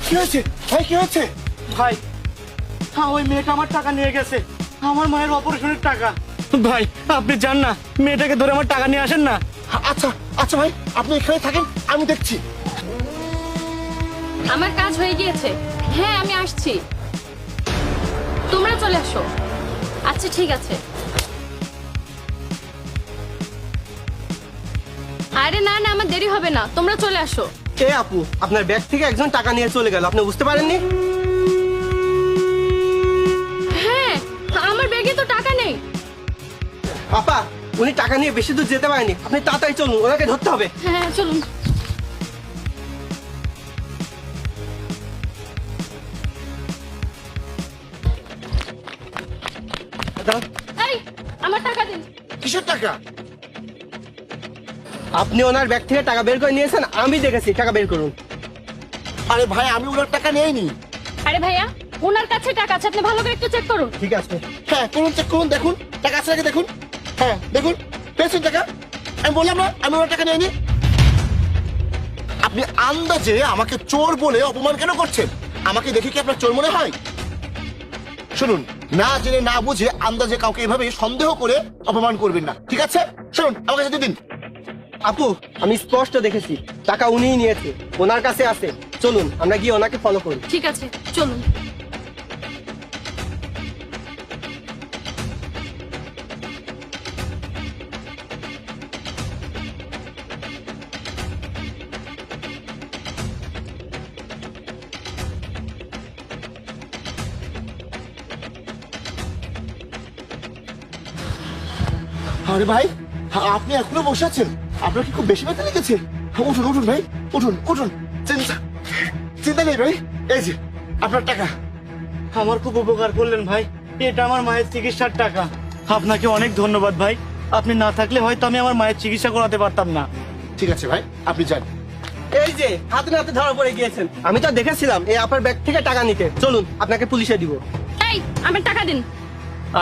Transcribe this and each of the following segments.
কি হয়েছে ভাই, কি হয়েছে? ভাই হ্যাঁ, ওই মেয়েটা আমার টাকা নিয়ে গেছে, আমার মায়ের অপারেশনের টাকা। ভাই আপনি যান না, মেয়েটাকে ধরে আমার টাকা নিয়ে আসেন না। আচ্ছা আচ্ছা ভাই, আপনি এখানে থাকেন, আমি দেখছি। আমার কাজ হয়ে গিয়েছে। হ্যাঁ আমি আসছি, তোমরা চলে আসো। আচ্ছা ঠিক আছে। আরে না না, আমার দেরি হবে না, তোমরা চলে আসো। এ আপু, আপনার ব্যাগ থেকে একজন টাকা নিয়ে চলে গেল, আপনি বুঝতে পারেননি? হ্যাঁ, আমার ব্যাগে তো টাকা নেই। আপা, উনি টাকা নিয়ে বেশি দূর যেতে পারেনি, আপনি তাড়াতাড়ি চলুন, ওনাকে ধরতে হবে। হ্যাঁ চলুন। দাঁড়ান। এই, আমার টাকা দিন। কিসের টাকা? আপনি ওনার ব্যাগ থেকে টাকা বের করে নিয়েছেন, আমি দেখেছি, টাকা বের করুন। আরে ভাই, আমি ওনার টাকা নেইনি। আরে ভাইয়া, ওনার কাছে টাকা আছে, আপনি ভালো করে একটু চেক করুন। ঠিক আছে। হ্যাঁ করুন, চেক করুন, দেখুন টাকা আছে নাকি দেখুন। হ্যাঁ দেখুন, পেয়েছেন টাকা। আমি বললাম না আমি ওনার টাকা নেইনি। আপনি আন্দাজে আমাকে চোর বলে অপমান কেন করছেন? আমাকে দেখে কি আপনার চোর মনে হয়? শুনুন, না জেনে না বুঝে আন্দাজে কাউকে এভাবে সন্দেহ করে অপমান করবেন না, ঠিক আছে? শুনুন, আমাকে যেতে দিন। আপু, আমি স্পষ্ট দেখেছি টাকা উনিই নিয়েছে, ওনার কাছে আছে। চলুন আমরা গিয়ে ওনাকে ফলো করি। ঠিক আছে চলুন। আরে ভাই, আপনি এখনো বসে আছেন? আপনার কি খুব বেশি ব্যথা লেগেছে? উঠুন উঠুন ভাই, উঠুন উঠুন। চিন্তা চিন্তা নেই ভাই, এই যে আপনার টাকা। আমার খুব উপকার করলেন ভাই, এটা আমার মায়ের চিকিৎসার টাকা। আপনাকে অনেক ধন্যবাদ ভাই, আপনি না থাকলে হয়তো আমি আমার মায়ের চিকিৎসা করাতে পারতাম না। ঠিক আছে ভাই, আপনি যান। এই যে হাতে নাতে ধরা পড়ে গিয়েছেন, আমি তো দেখেছিলাম এই আপনার ব্যাগ থেকে টাকা নিতে। চলুন আপনাকে পুলিশে দিব। এই, আমার টাকা দিন।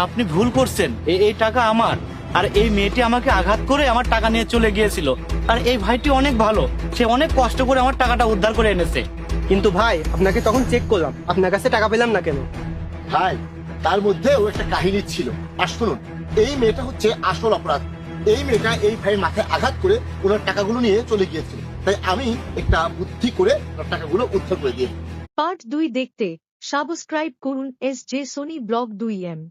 আপনি ভুল করছেন, এই টাকা আমার। আর এই মেয়েটি আমাকে আঘাত করে আমার টাকা নিয়ে চলে গিয়েছিল। আর এই ভাইটি অনেক ভালো, সে অনেক কষ্ট করে আমার টাকাটা উদ্ধার করে এনেছে। কিন্তু ভাই, আপনাকে তখন চেক করলাম, আপনার কাছে টাকা পেলাম না কেন? ভাই, তার মধ্যেও একটা কাহিনী ছিল। আর শুনুন, এই মেয়েটা হচ্ছে আসল অপরাধ। এই মেয়েটা এই ভাইয়ের মাথায় আঘাত করে ওনার টাকাগুলো নিয়ে চলে গিয়েছিল, তাই আমি একটা বুদ্ধি করে ওনার টাকাগুলো উদ্ধার করে দিই। পার্ট 2 দেখতে সাবস্ক্রাইব করুন SJ সোনি ব্লগ 2M।